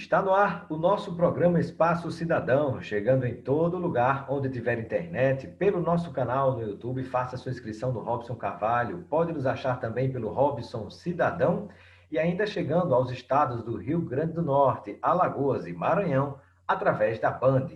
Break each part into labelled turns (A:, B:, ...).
A: Está no ar o nosso programa Espaço Cidadão, chegando em todo lugar onde tiver internet, pelo nosso canal no YouTube. Faça sua inscrição no Robson Carvalho, pode nos achar também pelo Robson Cidadão e ainda chegando aos estados do Rio Grande do Norte, Alagoas e Maranhão, através da Band.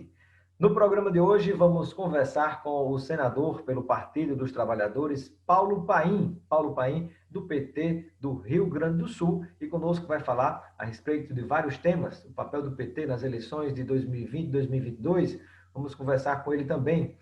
A: No programa de hoje vamos conversar com o senador pelo Partido dos Trabalhadores, Paulo Paim. Paulo Paim, do PT do Rio Grande do Sul, e conosco vai falar a respeito de vários temas, o papel do PT nas eleições de 2020 e 2022. Vamos conversar com ele também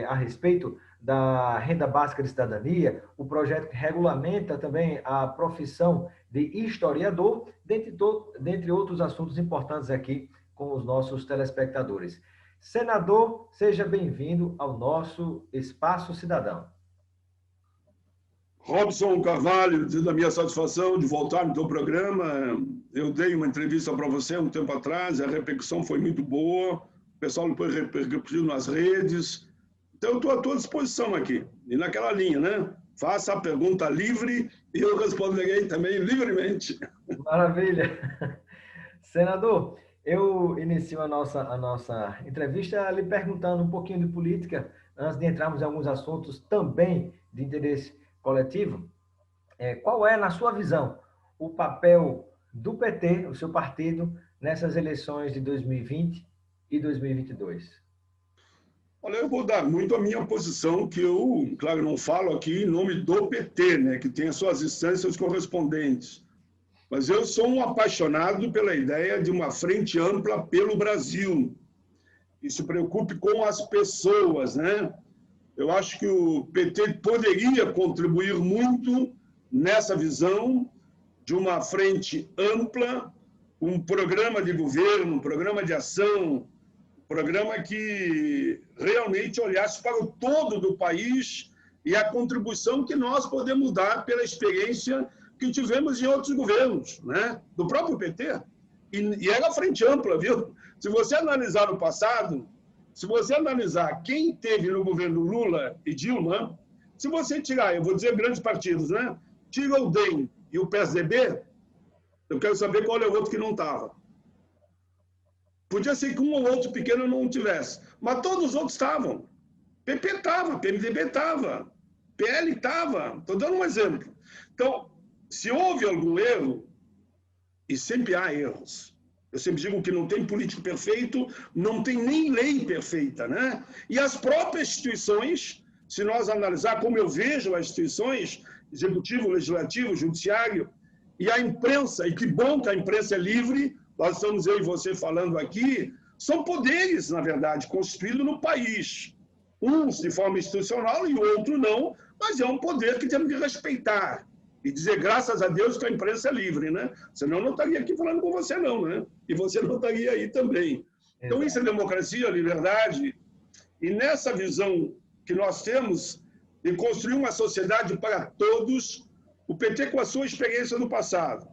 A: a respeito da renda básica de cidadania, o projeto que regulamenta também a profissão de historiador, dentre outros assuntos importantes aqui com os nossos telespectadores. Senador, seja bem-vindo ao nosso Espaço Cidadão.
B: Robson Carvalho, da minha satisfação de voltar no teu programa. Eu dei uma entrevista para você um tempo atrás, a repercussão foi muito boa, o pessoal depois repercutiu nas redes. Então, eu estou à tua disposição aqui, e naquela linha, né? Faça a pergunta livre e eu responderei também livremente.
A: Maravilha. Senador, eu inicio a nossa entrevista lhe perguntando um pouquinho de política, antes de entrarmos em alguns assuntos também de interesse coletivo. Qual é, na sua visão, o papel do PT, o seu partido, nessas eleições de 2020 e 2022?
B: Olha, eu vou dar muito a minha posição, que eu, claro, não falo aqui em nome do PT, né, que tem as suas instâncias correspondentes. Mas eu sou um apaixonado pela ideia de uma frente ampla pelo Brasil, que se preocupe com as pessoas, né? Eu acho que o PT poderia contribuir muito nessa visão de uma frente ampla, um programa de governo, um programa de ação, um programa que realmente olhasse para o todo do país e a contribuição que nós podemos dar pela experiência que tivemos em outros governos, né? Do próprio PT. E era frente ampla, viu? Se você analisar o passado, se você analisar quem teve no governo Lula e Dilma, se você tirar, eu vou dizer grandes partidos, né? Tira o DEM e o PSDB, eu quero saber qual é o outro que não estava. Podia ser que um ou outro pequeno não tivesse, mas todos os outros estavam. PP estava, PMDB estava, PL estava. Estou dando um exemplo. Então, se houve algum erro, e sempre há erros, eu sempre digo que não tem político perfeito, não tem nem lei perfeita, né? E as próprias instituições, se nós analisar como eu vejo as instituições, executivo, legislativo, judiciário, e a imprensa, e que bom que a imprensa é livre, nós estamos eu e você falando aqui, são poderes, na verdade, constituídos no país. Uns de forma institucional e o outro não, mas é um poder que temos que respeitar. E dizer, graças a Deus, que a imprensa é livre, né? Senão eu não estaria aqui falando com você, não, né? E você não estaria aí também. Então, isso é democracia, liberdade. E nessa visão que nós temos de construir uma sociedade para todos, o PT, com a sua experiência no passado,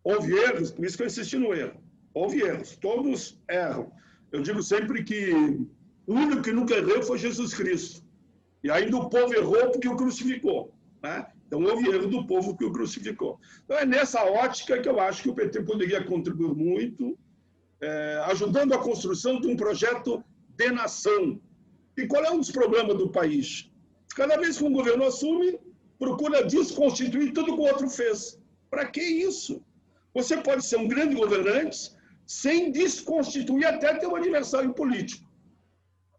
B: houve erros, por isso que eu insisti no erro. Houve erros, todos erram. Eu digo sempre que o único que nunca errou foi Jesus Cristo. E ainda o povo errou porque o crucificou, né? Então, houve erro do povo que o crucificou. Então, é nessa ótica que eu acho que o PT poderia contribuir muito, ajudando a construção de um projeto de nação. E qual é um dos problemas do país? Cada vez que um governo assume, procura desconstituir tudo que o outro fez. Para que isso? Você pode ser um grande governante sem desconstituir até teu adversário político.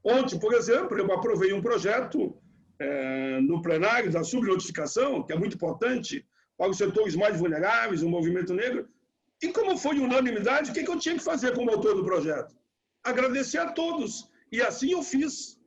B: Ontem, por exemplo, eu aprovei um projeto no plenário da subnotificação, que é muito importante para os setores mais vulneráveis, o movimento negro. E como foi unanimidade, o que eu tinha que fazer como autor do projeto? Agradecer a todos. E assim eu fiz.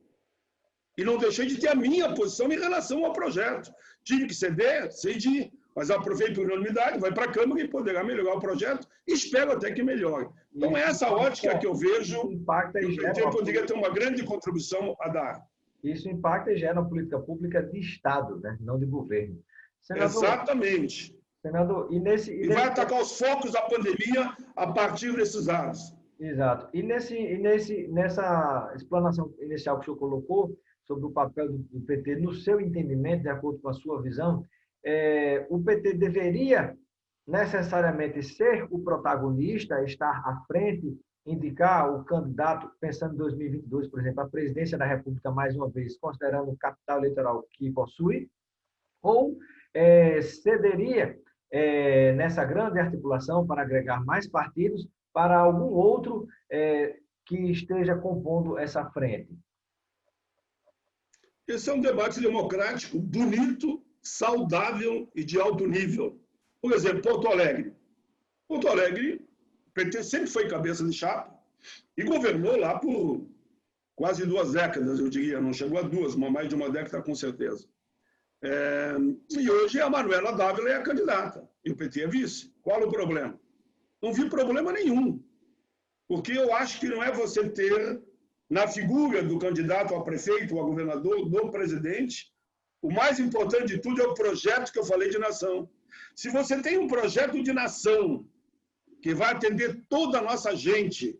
B: E não deixei de ter a minha posição em relação ao projeto. Tive que ceder, cedi, mas aprovei por unanimidade, vai para a Câmara e poderá melhorar o projeto. E espero até que melhore. Então, é essa ótica que eu vejo que o PT poderia ter uma grande contribuição a dar.
A: Isso impacta e gera uma política pública de Estado, né? Não de governo.
B: Senador, exatamente.
A: Senador,
B: e vai atacar os focos da pandemia a partir desses dados.
A: Exato. E nessa explanação inicial que o senhor colocou sobre o papel do PT, no seu entendimento, de acordo com a sua visão, o PT deveria necessariamente ser o protagonista, estar à frente, indicar o candidato, pensando em 2022, por exemplo, a presidência da República, mais uma vez, considerando o capital eleitoral que possui, ou cederia nessa grande articulação para agregar mais partidos para algum outro que esteja compondo essa frente?
B: Esse é um debate democrático bonito, saudável e de alto nível. Por exemplo, Porto Alegre. Porto Alegre, o PT sempre foi cabeça de chapa e governou lá por quase 2 décadas, eu diria. Não chegou a 2, mas mais de 1 década com certeza. E hoje a Manuela Dávila é a candidata e o PT é vice. Qual o problema? Não vi problema nenhum, porque eu acho que não é você ter na figura do candidato a prefeito, a governador, do presidente, o mais importante de tudo é o projeto que eu falei de nação. Se você tem um projeto de nação que vai atender toda a nossa gente,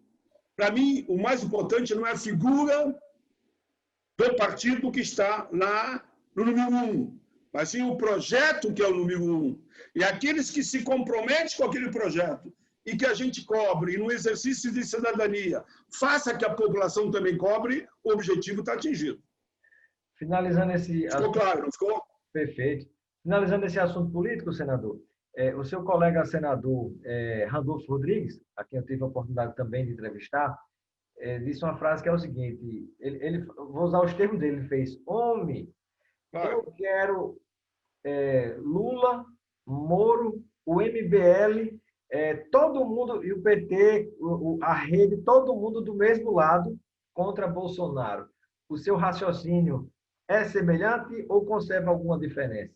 B: para mim, o mais importante não é a figura do partido que está no número 1, mas sim o projeto que é o número 1. E aqueles que se comprometem com aquele projeto e que a gente cobre, e no exercício de cidadania, faça que a população também cobre, o objetivo está atingido.
A: Finalizando esse assunto...
B: Ficou claro, não ficou?
A: Perfeito. Finalizando esse assunto político, senador, o seu colega senador Randolfo Rodrigues, a quem eu tive a oportunidade também de entrevistar, disse uma frase que é o seguinte, vou usar os termos dele, ele fez: homem, eu quero Lula, Moro, o MBL, todo mundo, e o PT, a rede, todo mundo do mesmo lado contra Bolsonaro. O seu raciocínio é semelhante ou conserva alguma diferença?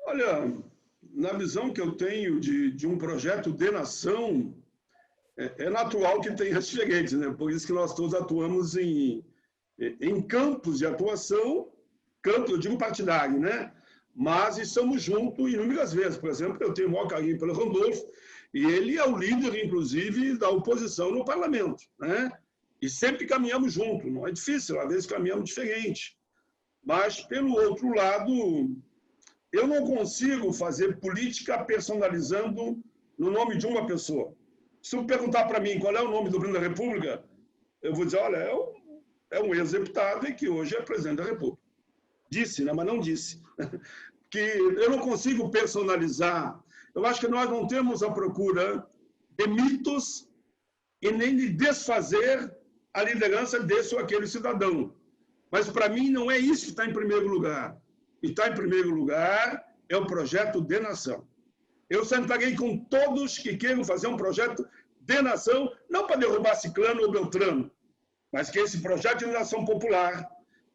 B: Olha, na visão que eu tenho de um projeto de nação, é natural que tenha diferentes, né? Por isso que nós todos atuamos em campos de atuação, campo, eu digo partidário, né? Mas estamos juntos inúmeras vezes. Por exemplo, eu tenho o maior carinho pelo Randolfo, e ele é o líder, inclusive, da oposição no parlamento, né? E sempre caminhamos juntos. Não é difícil, às vezes caminhamos diferente. Mas, pelo outro lado, eu não consigo fazer política personalizando no nome de uma pessoa. Se tu perguntar para mim qual é o nome do presidente da República, eu vou dizer, olha, é um ex-deputado e que hoje é presidente da República. Disse, né? Mas não disse. Que eu não consigo personalizar. Eu acho que nós não temos a procura de mitos e nem de desfazer a liderança desse ou aquele cidadão. Mas, para mim, não é isso que está em primeiro lugar. E está em primeiro lugar é o projeto de nação. Eu sentarei com todos que queiram fazer um projeto de nação, não para derrubar Ciclano ou Beltrano, mas que esse projeto de nação popular,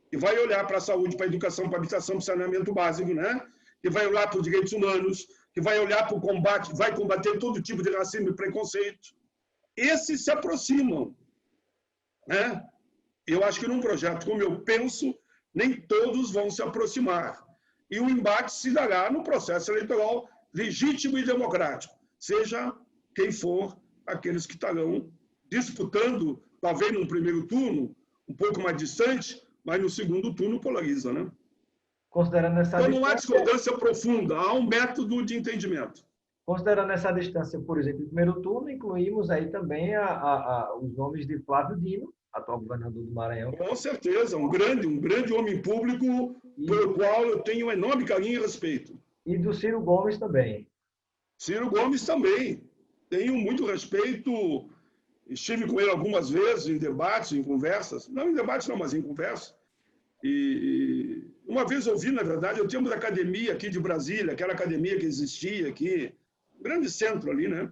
B: que vai olhar para a saúde, para a educação, para a habitação, para o saneamento básico, né? Que vai olhar para os direitos humanos, que vai olhar para o combate, vai combater todo tipo de racismo e preconceito. Esses se aproximam, né? Eu acho que num projeto como eu penso, nem todos vão se aproximar. E o embate se dará no processo eleitoral legítimo e democrático, seja quem for aqueles que estarão disputando, talvez num primeiro turno, um pouco mais distante, mas no segundo turno polariza, né?
A: Considerando essa
B: então não há discordância profunda, há um método de entendimento.
A: Considerando essa distância, por exemplo, no primeiro turno, incluímos aí também os nomes de Flávio Dino, atual governador do Maranhão.
B: Com certeza, um grande homem público, pelo qual eu tenho um enorme carinho e respeito.
A: E do Ciro Gomes também.
B: Ciro Gomes também. Tenho muito respeito. Estive com ele algumas vezes em debates, em conversas. Não em debates, não, mas em conversas. E uma vez eu vi, na verdade, eu tinha uma academia aqui de Brasília, aquela academia que existia aqui, um grande centro ali, né?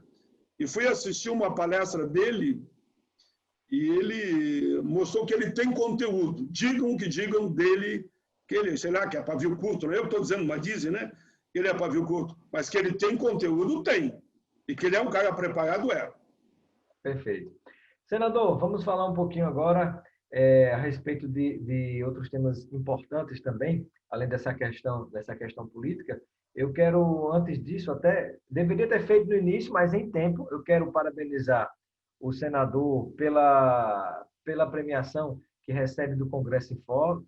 B: E fui assistir uma palestra dele e ele mostrou que ele tem conteúdo. Digam o que digam dele, que ele, sei lá, que é pavio curto. Não é eu que estou dizendo, mas dizem, né? Que ele é pavio curto. Mas que ele tem conteúdo, tem. E que ele é um cara preparado, é.
A: Perfeito. Senador, vamos falar um pouquinho agora a respeito de outros temas importantes também, além dessa questão política. Eu quero, antes disso, até deveria ter feito no início, mas em tempo, eu quero parabenizar o senador pela premiação que recebe do Congresso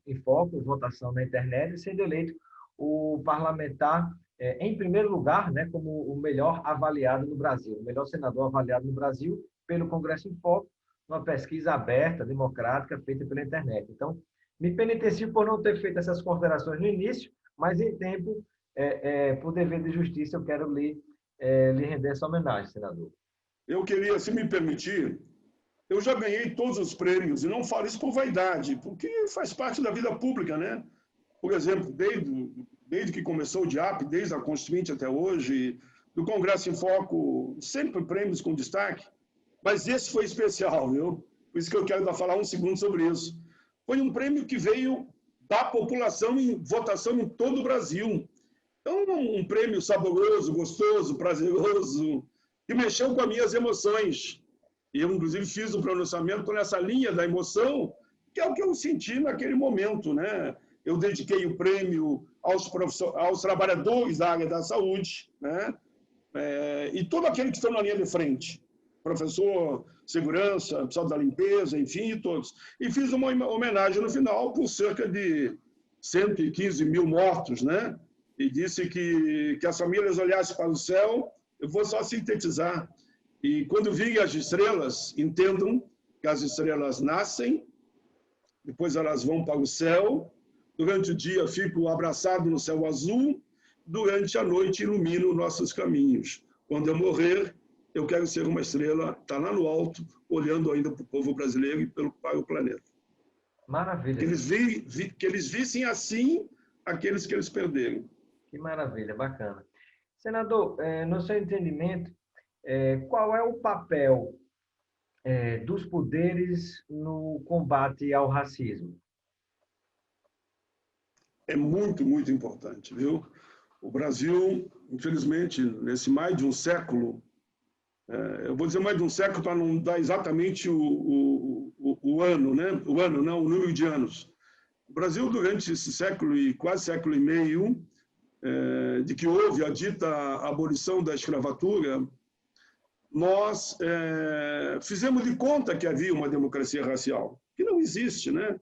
A: em Foco, votação na internet, e sendo eleito o parlamentar em primeiro lugar, né, como o melhor avaliado no Brasil, o melhor senador avaliado no Brasil pelo Congresso em Foco, uma pesquisa aberta, democrática, feita pela internet. Então, me penitencio por não ter feito essas considerações no início, mas em tempo, por dever de justiça, eu quero lhe render essa homenagem, senador.
B: Eu queria, se me permitir, eu já ganhei todos os prêmios, e não falo isso por vaidade, porque faz parte da vida pública, né? Por exemplo, desde que começou o DIAP, desde a Constituinte até hoje, do Congresso em Foco, sempre prêmios com destaque, mas esse foi especial, viu? Por isso que eu quero falar um segundo sobre isso. Foi um prêmio que veio da população em votação em todo o Brasil. Então, um prêmio saboroso, gostoso, prazeroso, que mexeu com as minhas emoções. E eu, inclusive, fiz um pronunciamento nessa linha da emoção, que é o que eu senti naquele momento, né? Eu dediquei o prêmio aos trabalhadores da área da saúde, né? E todo aquele que estão na linha de frente. Professor, segurança, pessoal da limpeza, enfim, e todos. E fiz uma homenagem no final por cerca de 115 mil mortos, né? E disse que as famílias olhassem para o céu. Eu vou só sintetizar. E quando virem as estrelas, entendam que as estrelas nascem, depois elas vão para o céu, durante o dia fico abraçado no céu azul, durante a noite ilumino nossos caminhos. Quando eu morrer, eu quero ser uma estrela, estar lá no alto, olhando ainda para o povo brasileiro e para o planeta.
A: Maravilha.
B: Que eles vissem assim aqueles que eles perderam.
A: Que maravilha, bacana. Senador, no seu entendimento, qual é o papel dos poderes no combate ao racismo?
B: É muito, muito importante, viu? O Brasil, infelizmente, nesse mais de um século, eu vou dizer mais de um século para não dar exatamente o ano, né? O ano, não, o número de anos. O Brasil, durante esse século e quase século e meio, de que houve a dita abolição da escravatura, nós fizemos de conta que havia uma democracia racial, que não existe, né?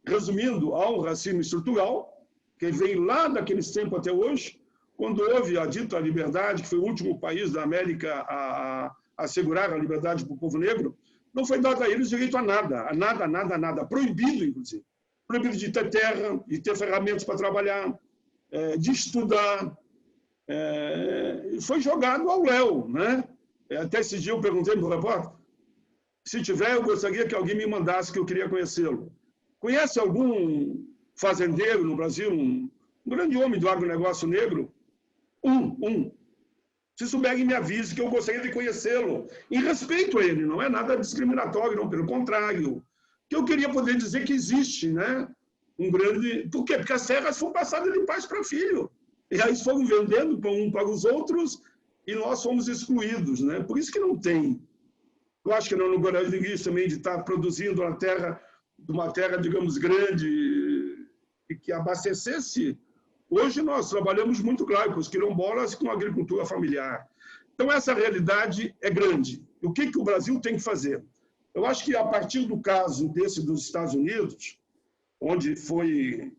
B: Resumindo, há um racismo estrutural, que vem lá daqueles tempos até hoje, quando houve a dita liberdade, que foi o último país da América a assegurar a liberdade para o povo negro, não foi dado a eles direito a nada, proibido, inclusive. Proibido de ter terra, de ter ferramentas para trabalhar, de estudar. Foi jogado ao léu, né? Até esse dia eu perguntei para o repórter, se tiver, eu gostaria que alguém me mandasse, que eu queria conhecê-lo. Conhece algum fazendeiro no Brasil, um grande homem do agronegócio negro? Se souberem, me avise que eu gostaria de conhecê-lo. Em respeito a ele, não é nada discriminatório, não, pelo contrário. Que eu queria poder dizer que existe, né? Um grande... Por quê? Porque as terras foram passadas de pais para filho. E aí foram vendendo para os outros e nós fomos excluídos, né? Por isso que não tem. Eu acho que não no Guarani também de estar produzindo uma terra, digamos, grande e que abastecesse. Hoje nós trabalhamos muito, claro, com os quilombolas e com a agricultura familiar. Então, essa realidade é grande. O que o Brasil tem que fazer? Eu acho que, a partir do caso desse dos Estados Unidos, onde foi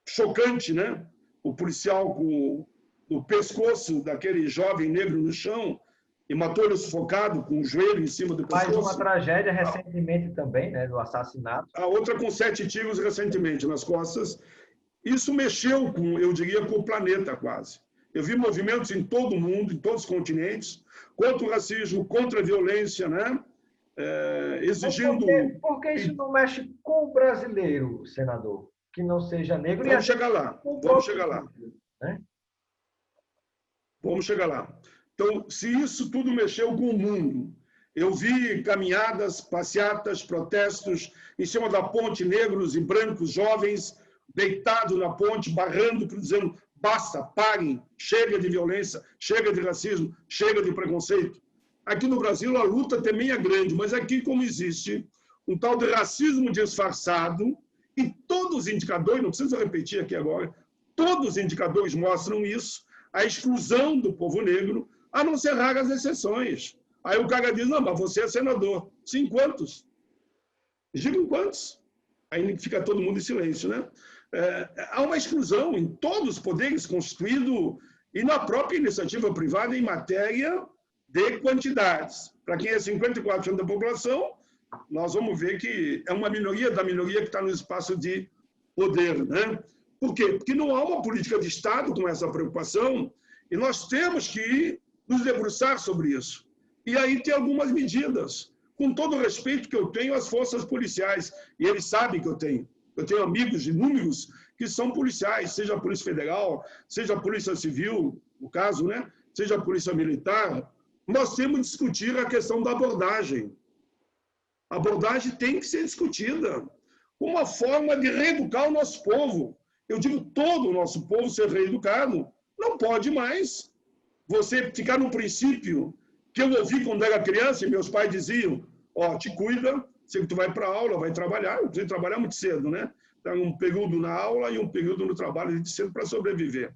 B: chocante, né? O policial com o pescoço daquele jovem negro no chão e matou ele sufocado com o joelho em cima do pescoço.
A: Mais uma tragédia recentemente também, né? Do assassinato.
B: A outra com 7 tiros recentemente nas costas. Isso mexeu com, eu diria, com o planeta quase. Eu vi movimentos em todo o mundo, em todos os continentes, contra o racismo, contra a violência, né? Exigindo...
A: Por que isso não mexe com o brasileiro, senador? Que não seja negro?
B: Vamos chegar lá, vamos chegar lá.
A: Né?
B: Vamos chegar lá. Então, se isso tudo mexeu com o mundo, eu vi caminhadas, passeatas, protestos em cima da ponte, negros e brancos, jovens, deitados na ponte, barrando, dizendo, basta, parem, chega de violência, chega de racismo, chega de preconceito. Aqui no Brasil a luta também é grande, mas aqui como existe um tal de racismo disfarçado, e todos os indicadores, não preciso repetir aqui agora, todos os indicadores mostram isso, a exclusão do povo negro, a não ser raras exceções. Aí o cara diz, não, mas você é senador. Sim, quantos? Digam quantos. Aí fica todo mundo em silêncio, né? Há uma exclusão em todos os poderes constituído e na própria iniciativa privada em matéria de quantidades. Para quem é 54% da população, nós vamos ver que é uma minoria da minoria que está no espaço de poder, né? Por quê? Porque não há uma política de Estado com essa preocupação e nós temos que nos debruçar sobre isso. E aí tem algumas medidas, com todo o respeito que eu tenho às forças policiais, e eles sabem que eu tenho. Eu tenho amigos inúmeros que são policiais, seja a Polícia Federal, seja a Polícia Civil, no caso, né? Seja a Polícia Militar. Nós temos que discutir a questão da abordagem. A abordagem tem que ser discutida. Uma forma de reeducar o nosso povo. Eu digo todo o nosso povo ser reeducado. Não pode mais você ficar no princípio que eu ouvi quando era criança e meus pais diziam, ó, te cuida, sei que tu vai para a aula, vai trabalhar. Eu preciso trabalhar muito cedo, né? Tem um período na aula e um período no trabalho de cedo para sobreviver.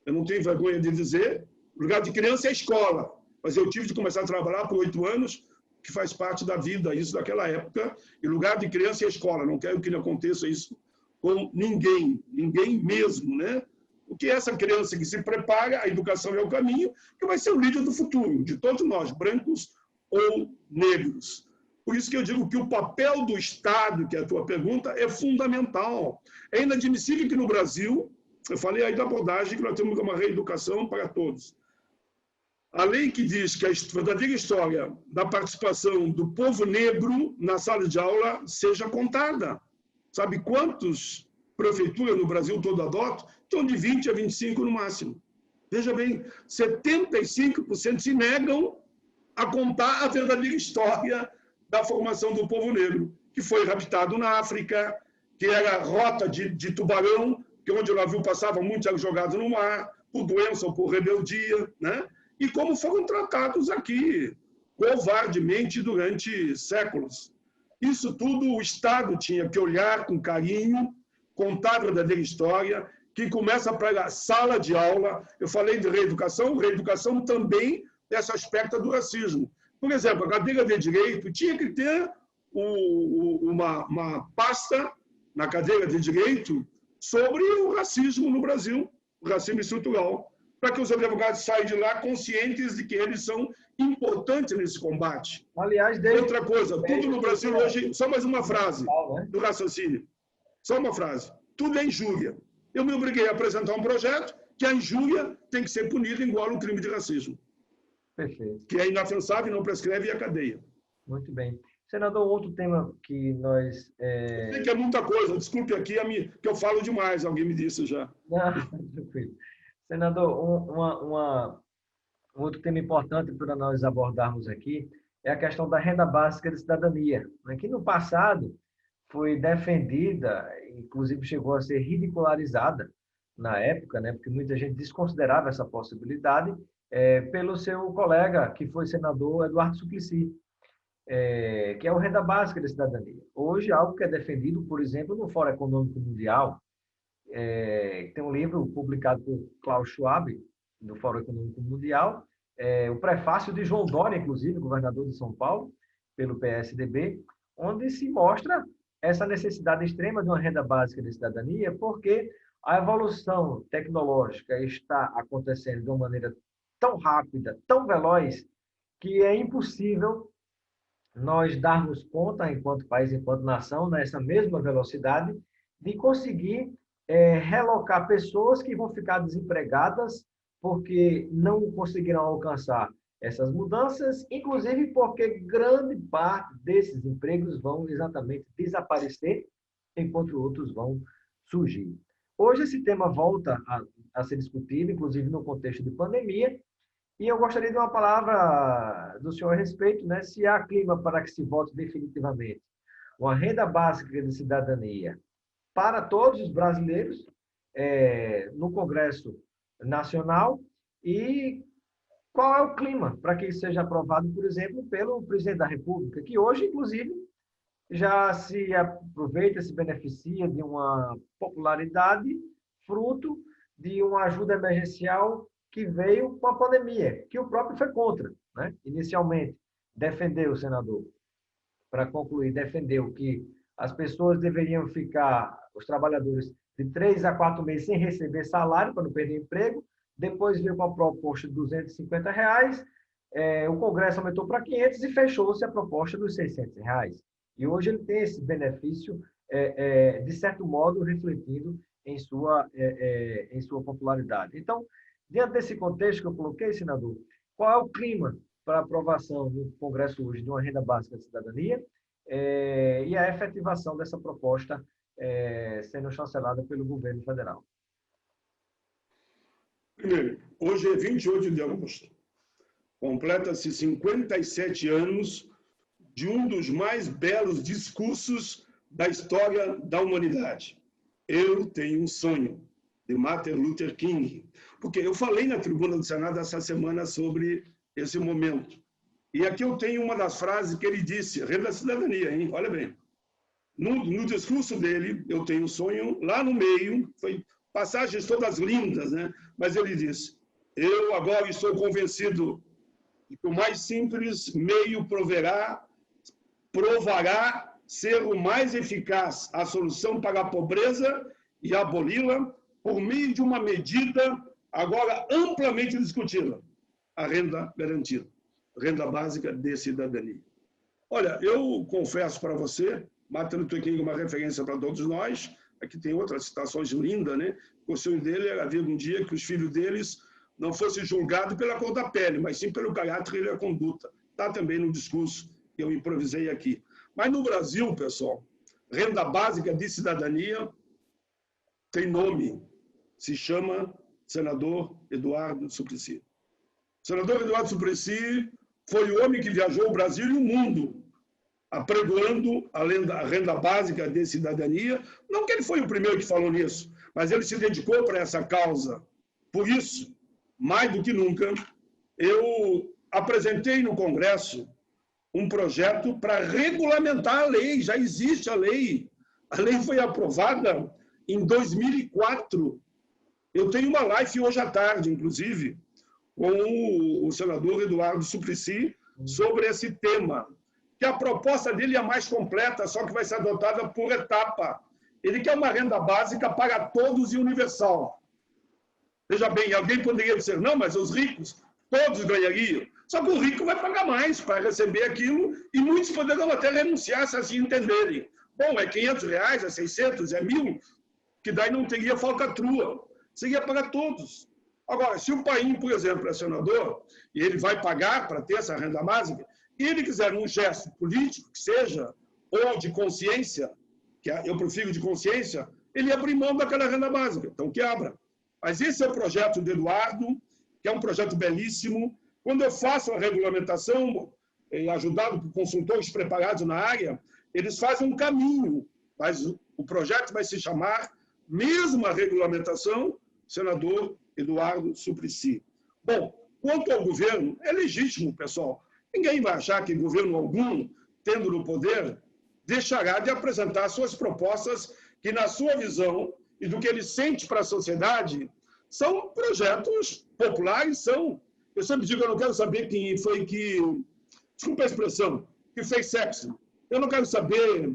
B: Eu não tenho vergonha de dizer, o lugar de criança é a escola, mas eu tive de começar a trabalhar por 8 anos, que faz parte da vida, isso daquela época, e lugar de criança é a escola. Não quero que não aconteça isso com ninguém, ninguém mesmo, né? Porque essa criança que se prepara, a educação é o caminho, que vai ser o líder do futuro, de todos nós, brancos ou negros. Por isso que eu digo que o papel do Estado, que é a tua pergunta, é fundamental. É inadmissível que no Brasil, eu falei aí da abordagem, que nós temos uma reeducação para todos. A lei que diz que a verdadeira história da participação do povo negro na sala de aula seja contada. Sabe quantas prefeituras no Brasil todo adotam? Então, de 20 a 25 no máximo. Veja bem, 75% se negam a contar a verdadeira história da formação do povo negro, que foi raptado na África, que era rota de tubarão, que onde o navio passava, muitos eram jogados no mar, por doença ou por rebeldia, né? E como foram tratados aqui, covardemente, durante séculos. Isso tudo o Estado tinha que olhar com carinho, contar a verdadeira história, que começa pela sala de aula. Eu falei de reeducação também desse aspecto do racismo. Por exemplo, a cadeira de Direito tinha que ter uma pasta na cadeira de Direito sobre o racismo no Brasil, o racismo estrutural, para que os advogados saiam de lá conscientes de que eles são importantes nesse combate.
A: Aliás,
B: outra coisa, tudo no Brasil hoje, só mais uma frase do raciocínio, só uma frase, tudo é injúria. Eu me obriguei a apresentar um projeto que a injúria tem que ser punida igual ao crime de racismo.
A: Perfeito.
B: Que é inafiançável, não prescreve e é cadeia.
A: Muito bem. Senador, outro tema que nós...
B: Eu sei que é muita coisa, desculpe aqui que eu falo demais, alguém me disse já.
A: Não, tranquilo. Senador, um outro tema importante para nós abordarmos aqui é a questão da renda básica de cidadania, né, que no passado foi defendida, inclusive chegou a ser ridicularizada na época, né, porque muita gente desconsiderava essa possibilidade, pelo seu colega, que foi senador Eduardo Suplicy, que é o renda básica de cidadania. Hoje, algo que é defendido, por exemplo, no Fórum Econômico Mundial, tem um livro publicado por Klaus Schwab, do Fórum Econômico Mundial, o prefácio de João Dória, inclusive, governador de São Paulo, pelo PSDB, onde se mostra essa necessidade extrema de uma renda básica de cidadania, porque a evolução tecnológica está acontecendo de uma maneira tão rápida, tão veloz, que é impossível nós darmos conta, enquanto país, enquanto nação, nessa mesma velocidade, de conseguir relocar pessoas que vão ficar desempregadas porque não conseguirão alcançar essas mudanças, inclusive porque grande parte desses empregos vão exatamente desaparecer, enquanto outros vão surgir. Hoje esse tema volta a ser discutido, inclusive no contexto de pandemia, e eu gostaria de uma palavra do senhor a respeito, né? Se há clima para que se vote definitivamente uma renda básica de cidadania para todos os brasileiros no Congresso Nacional e qual é o clima para que isso seja aprovado, por exemplo, pelo presidente da República, que hoje, inclusive, já se aproveita, se beneficia de uma popularidade fruto de uma ajuda emergencial que veio com a pandemia, que o próprio foi contra, né? Inicialmente, defendeu, senador, para concluir, defendeu que as pessoas deveriam ficar, os trabalhadores, de 3 a 4 meses sem receber salário, para não perder emprego. depois veio com a proposta de R$ 250, o Congresso aumentou para 500 e fechou-se a proposta dos R$ 600. E hoje ele tem esse benefício, de certo modo, refletindo em sua popularidade. Então, diante desse contexto que eu coloquei, senador, qual é o clima para aprovação no Congresso hoje de uma renda básica de cidadania e a efetivação dessa proposta sendo chancelada pelo governo federal?
B: Primeiro, hoje é 28 de agosto. Completa-se 57 anos de um dos mais belos discursos da história da humanidade. Eu tenho um sonho, de Martin Luther King. Porque eu falei na tribuna do Senado essa semana sobre esse momento. E aqui eu tenho uma das frases que ele disse, renda da cidadania, hein? Olha bem. No discurso dele, eu tenho um sonho, lá no meio, foi passagens todas lindas, né? Mas ele disse, eu agora estou convencido de que o mais simples meio provará ser o mais eficaz a solução para a pobreza e aboli-la por meio de uma medida agora amplamente discutida, a renda garantida, renda básica de cidadania. Olha, eu confesso para você, Martin Luther King é uma referência para todos nós, aqui tem outras citações lindas, né? O sonho dele era ver um dia que os filhos deles não fossem julgados pela cor da pele, mas sim pelo caráter e a conduta. Está também no discurso que eu improvisei aqui. Mas no Brasil, pessoal, renda básica de cidadania tem nome, se chama senador Eduardo Suplicy. O senador Eduardo Suplicy foi o homem que viajou o Brasil e o mundo apregoando a renda básica de cidadania. Não que ele foi o primeiro que falou nisso, mas ele se dedicou para essa causa. Por isso, mais do que nunca, eu apresentei no Congresso um projeto para regulamentar a lei. Já existe a lei. A lei foi aprovada em 2004. Eu tenho uma live hoje à tarde, inclusive, com o senador Eduardo Suplicy sobre esse tema. Que a proposta dele é a mais completa, só que vai ser adotada por etapa. Ele quer uma renda básica para todos e universal. Veja bem, alguém poderia dizer, não, mas os ricos, todos ganhariam. Só que o rico vai pagar mais para receber aquilo e muitos poderão até renunciar se assim entenderem. Bom, é R$500, é 600, é 1.000, que daí não teria falcatrua. Seria para todos. Agora, se o Paim, por exemplo, é senador, e ele vai pagar para ter essa renda básica, e ele quiser um gesto político, que seja, ou de consciência, que eu prefiro de consciência, ele abre mão daquela renda básica. Então, que abra. Mas esse é o projeto do Eduardo, que é um projeto belíssimo. Quando eu faço a regulamentação, ajudado por consultores preparados na área, eles fazem um caminho, mas o projeto vai se chamar, mesmo a regulamentação, senador Eduardo Suplicy. Bom, quanto ao governo, é legítimo, pessoal. Ninguém vai achar que governo algum, tendo no poder, deixará de apresentar suas propostas que, na sua visão e do que ele sente para a sociedade, são projetos populares, são. Eu sempre digo, eu não quero saber quem foi que, desculpa a expressão, que fez sexo. Eu não quero saber,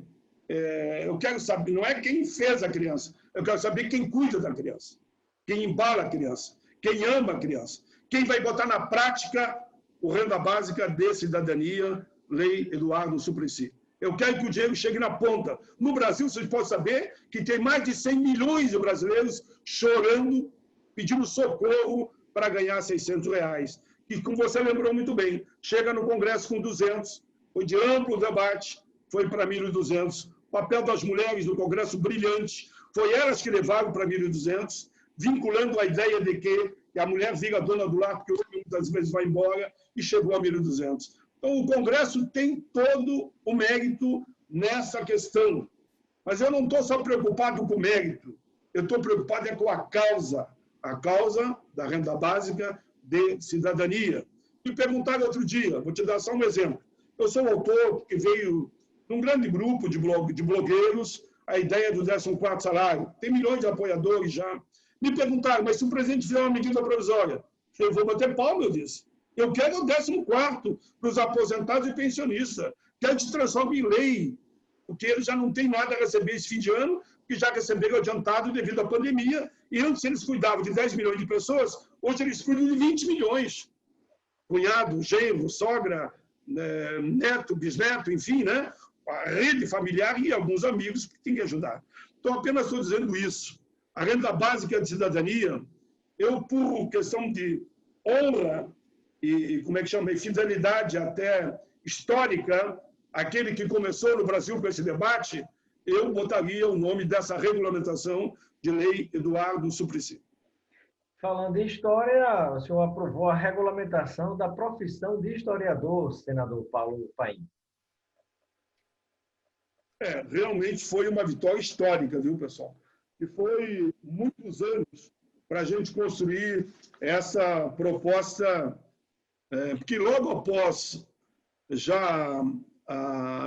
B: eu quero saber, não é quem fez a criança, eu quero saber quem cuida da criança, quem embala a criança, quem ama a criança, quem vai botar na prática o renda básica de cidadania, lei Eduardo Suplicy. Eu quero que o dinheiro chegue na ponta. No Brasil, vocês podem saber que tem mais de 100 milhões de brasileiros chorando, pedindo socorro para ganhar R$600. E, como você lembrou muito bem, chega no Congresso com 200, foi de amplo debate, foi para 1.200. O papel das mulheres no Congresso brilhante, foi elas que levaram para 1.200, vinculando a ideia de que a mulher vira dona do lar, porque o homem muitas vezes vai embora, e chegou a 1.200. Então, o Congresso tem todo o mérito nessa questão. Mas eu não estou só preocupado com o mérito, eu estou preocupado com a causa da renda básica de cidadania. Me perguntaram outro dia, vou te dar só um exemplo. Eu sou autor que veio de um grande grupo de blogueiros, a ideia do 14º salário. Tem milhões de apoiadores já. Me perguntaram, mas se o presidente fizer uma medida provisória, eu vou bater palma, eu disse. Eu quero o 14º para os aposentados e pensionistas. Quero que se transforme em lei, porque eles já não têm nada a receber esse fim de ano, que já receberam adiantado devido à pandemia, e antes eles cuidavam de 10 milhões de pessoas, hoje eles cuidam de 20 milhões. Cunhado, genro, sogra, neto, bisneto, enfim, né? A rede familiar e alguns amigos que têm que ajudar. Então, apenas estou dizendo isso. A renda básica de cidadania, eu, por questão de honra e como é que chama, e fidelidade até histórica, aquele que começou no Brasil com esse debate, eu botaria o nome dessa regulamentação de lei Eduardo Suplicy.
A: Falando em história, o senhor aprovou a regulamentação da profissão de historiador, senador Paulo Paim.
B: Realmente foi uma vitória histórica, viu, pessoal? E foi muitos anos para a gente construir essa proposta, porque logo após, já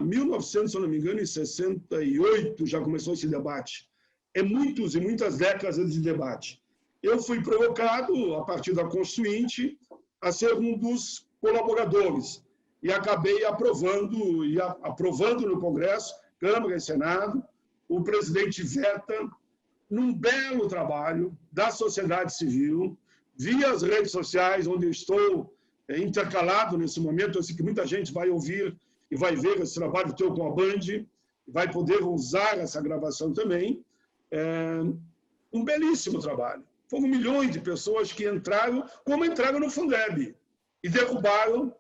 B: em 1900, se eu não me engano, em 68, já começou esse debate. Muitas e muitas décadas de debate. Eu fui provocado, a partir da Constituinte, a ser um dos colaboradores e acabei aprovando no Congresso, Câmara e Senado, o presidente veta, num belo trabalho da sociedade civil, via as redes sociais, onde eu estou intercalado nesse momento. Eu sei que muita gente vai ouvir e vai ver esse trabalho teu com a Band, vai poder usar essa gravação também. Um belíssimo trabalho. Foram milhões de pessoas que entraram, como entraram no Fundeb, e derrubaram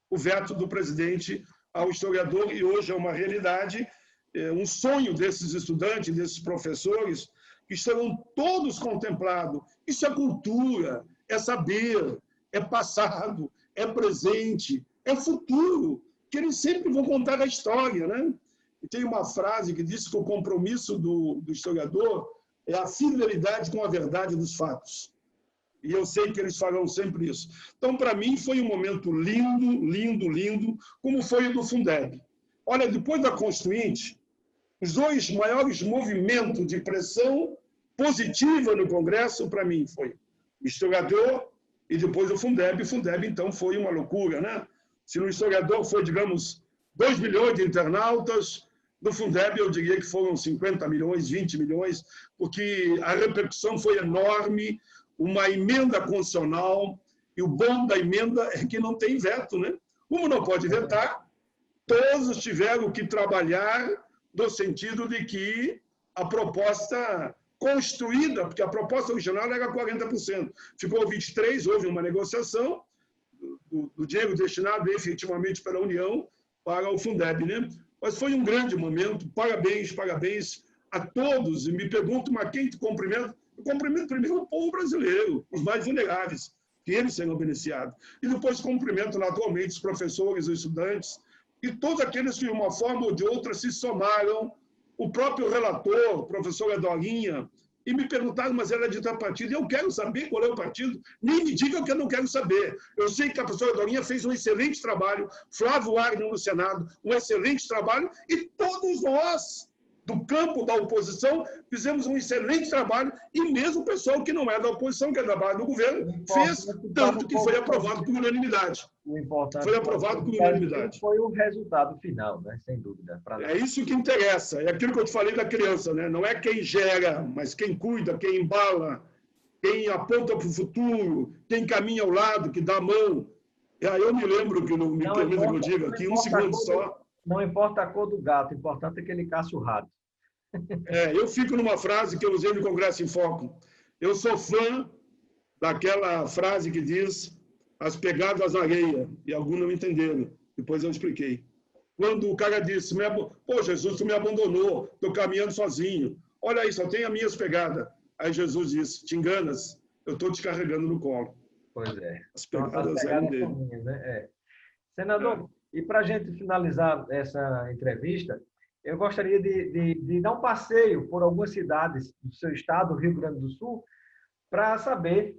B: o veto do presidente ao historiador, e hoje é uma realidade, um sonho desses estudantes, desses professores, que estarão todos contemplados. Isso é cultura, é saber, é passado, é presente, é futuro, que eles sempre vão contar a história, né? E tem uma frase que diz que o compromisso do historiador é a fidelidade com a verdade dos fatos. E eu sei que eles farão sempre isso. Então, para mim, foi um momento lindo, lindo, lindo, como foi o do Fundeb. Olha, depois da Constituinte, os dois maiores movimentos de pressão positiva no Congresso, para mim, foi o historiador e depois o Fundeb. O Fundeb, então, foi uma loucura, né? Se no historiador foi, digamos, 2 milhões de internautas, no Fundeb eu diria que foram 50 milhões, 20 milhões, porque a repercussão foi enorme, uma emenda constitucional, e o bom da emenda é que não tem veto, né? Como não pode vetar, todos tiveram que trabalhar no sentido de que a proposta construída, porque a proposta original era 40%, ficou 23%, houve uma negociação do dinheiro destinado efetivamente pela União para o Fundeb, né? Mas foi um grande momento, parabéns, parabéns a todos, e me pergunto, mas quem te cumprimenta? Eu cumprimento primeiro o povo brasileiro, os mais vulneráveis, que eles serão beneficiados. E depois cumprimento naturalmente os professores, os estudantes, e todos aqueles que de uma forma ou de outra se somaram, o próprio relator, o professor Edolinha, e me perguntaram, mas ela é de tal partido? Eu quero saber qual é o partido. Nem me digam que eu não quero saber. Eu sei que a professora Edolinha fez um excelente trabalho, Flávio Wagner no Senado, um excelente trabalho, e todos nós, do campo da oposição, fizemos um excelente trabalho, e mesmo o pessoal que não é da oposição, que é da base do governo, fez, tanto que foi aprovado por unanimidade. Foi aprovado por unanimidade.
A: Foi o resultado final, né? Sem dúvida.
B: É isso que interessa. É aquilo que eu te falei da criança, né? Não é quem gera, mas quem cuida, quem embala, quem aponta para o futuro, quem caminha ao lado, que dá a mão. E aí eu me lembro que me permita que eu diga aqui, um segundo só.
A: Não importa a cor do gato, o importante é que ele caça o rato.
B: Eu fico numa frase que eu usei no Congresso em Foco. Eu sou fã daquela frase que diz as pegadas na areia, e alguns não entenderam. Depois eu expliquei. Quando o cara disse, pô, Jesus, tu me abandonou, estou caminhando sozinho. Olha aí, só tem as minhas pegadas. Aí Jesus disse, te enganas, eu estou te carregando no colo.
A: Pois é.
B: As pegadas eram dele.
A: Minhas, né? Senador, e para a gente finalizar essa entrevista, eu gostaria de dar um passeio por algumas cidades do seu estado, Rio Grande do Sul, para saber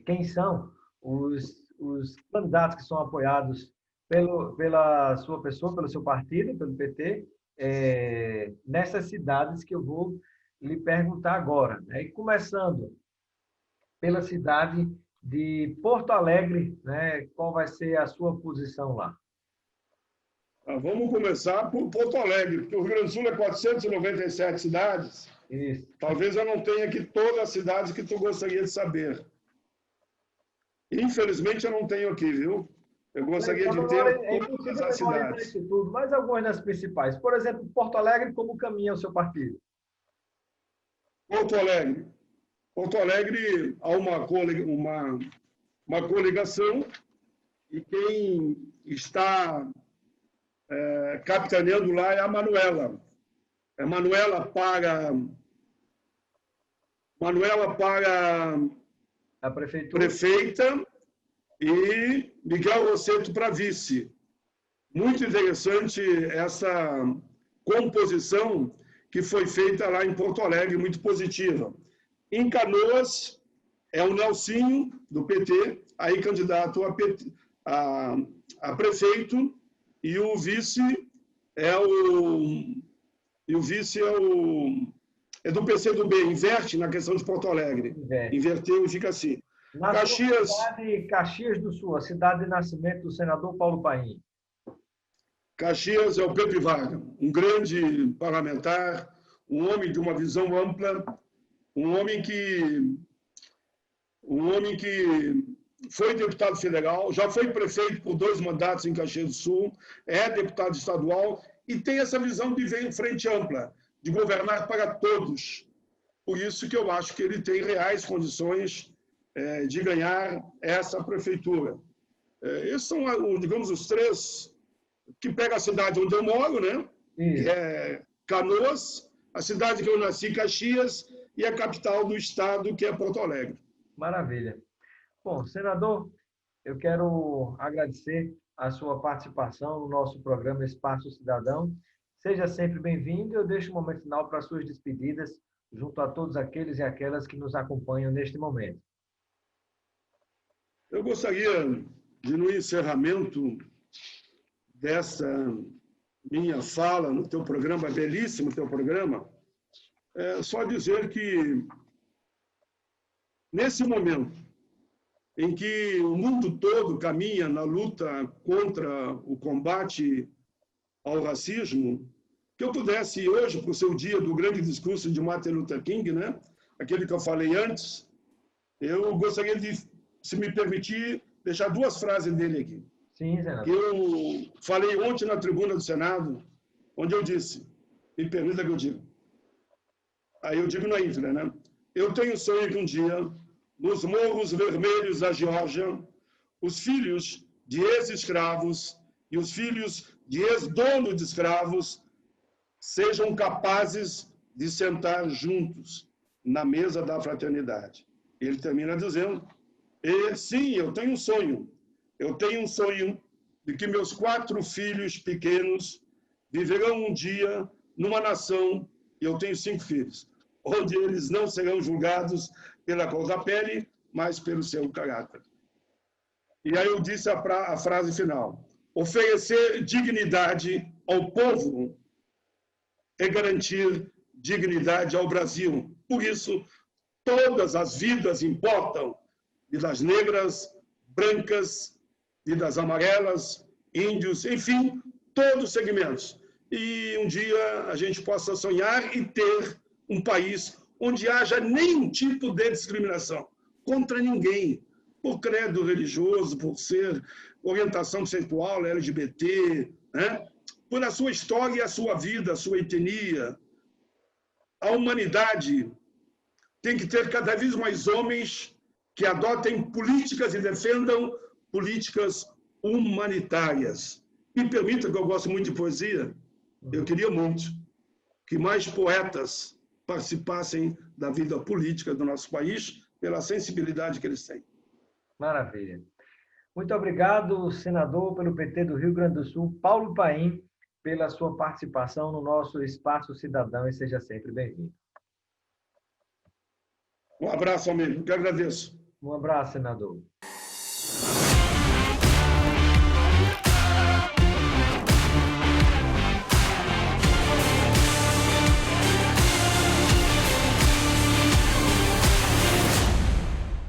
A: quem são os candidatos que são apoiados pela sua pessoa, pelo seu partido, pelo PT, nessas cidades que eu vou lhe perguntar agora. E começando pela cidade de Porto Alegre, né? Qual vai ser a sua posição lá?
B: Vamos começar por Porto Alegre, porque o Rio Grande do Sul é 497 cidades.
A: Isso.
B: Talvez eu não tenha aqui todas as cidades que tu gostaria de saber. Infelizmente, eu não tenho aqui, viu? Eu gostaria de ter todas as cidades.
A: Isso tudo, mas algumas das principais. Por exemplo, Porto Alegre, como caminha o seu partido?
B: Porto Alegre. Porto Alegre há uma coligação e quem está capitaneando lá é a Manuela. A Manuela para
A: A prefeitura.
B: Prefeita e Miguel Rosseto para vice. Muito interessante essa composição que foi feita lá em Porto Alegre, muito positiva. Em Canoas, é o Nelsinho, do PT, aí candidato a prefeito, e o vice é do PCdoB, inverte na questão de Porto Alegre. Inverteu e fica assim.
A: Na Caxias do Sul, a cidade de nascimento do senador Paulo Paim.
B: Caxias é o Pepe Vargas, um grande parlamentar, um homem de uma visão ampla, um homem que foi deputado federal, já foi prefeito por 2 mandatos em Caxias do Sul, é deputado estadual e tem essa visão de frente ampla, de governar para todos. Por isso que eu acho que ele tem reais condições de ganhar essa prefeitura. Esses são, digamos, os 3 que pega a cidade onde eu moro, né? Que é Canoas, a cidade que eu nasci, Caxias, e a capital do estado, que é Porto Alegre.
A: Maravilha. Bom, senador, eu quero agradecer a sua participação no nosso programa Espaço Cidadão. Seja sempre bem-vindo. Eu deixo o momento final para suas despedidas, junto a todos aqueles e aquelas que nos acompanham neste momento.
B: Eu gostaria de, no encerramento dessa minha fala no teu programa, belíssimo teu programa, só dizer que, nesse momento em que o mundo todo caminha na luta contra o combate ao racismo, que eu pudesse hoje, por ser o dia do grande discurso de Martin Luther King, né? Aquele que eu falei antes, eu gostaria de, se me permitir, deixar 2 frases dele aqui.
A: Sim, senador.
B: Eu falei ontem na tribuna do Senado, onde eu disse, me permita que eu diga. Aí eu digo na íntegra, né? Eu tenho sonho que um dia, nos morros vermelhos da Geórgia, os filhos de ex-escravos e os filhos de ex-donos de escravos sejam capazes de sentar juntos na mesa da fraternidade. Ele termina dizendo, sim, eu tenho um sonho. Eu tenho um sonho de que meus 4 filhos pequenos viverão um dia numa nação, e eu tenho 5 filhos, onde eles não serão julgados pela cor da pele, mas pelo seu caráter. E aí eu disse a frase final. Oferecer dignidade ao povo é garantir dignidade ao Brasil. Por isso, todas as vidas importam, vidas negras, brancas, vidas amarelas, índios, enfim, todos os segmentos. E um dia a gente possa sonhar e ter um país onde haja nenhum tipo de discriminação contra ninguém, por credo religioso, por ser orientação sexual, LGBT, né? Por a sua história, a sua vida, a sua etnia. A humanidade tem que ter cada vez mais homens que adotem políticas e defendam políticas humanitárias. Me permita, que eu gosto muito de poesia, eu queria muito que mais poetas participassem da vida política do nosso país pela sensibilidade que eles têm.
A: Maravilha. Muito obrigado, senador pelo PT do Rio Grande do Sul, Paulo Paim, pela sua participação no nosso Espaço Cidadão, e seja sempre bem-vindo.
B: Um abraço, amigo, que agradeço.
A: Um abraço, senador.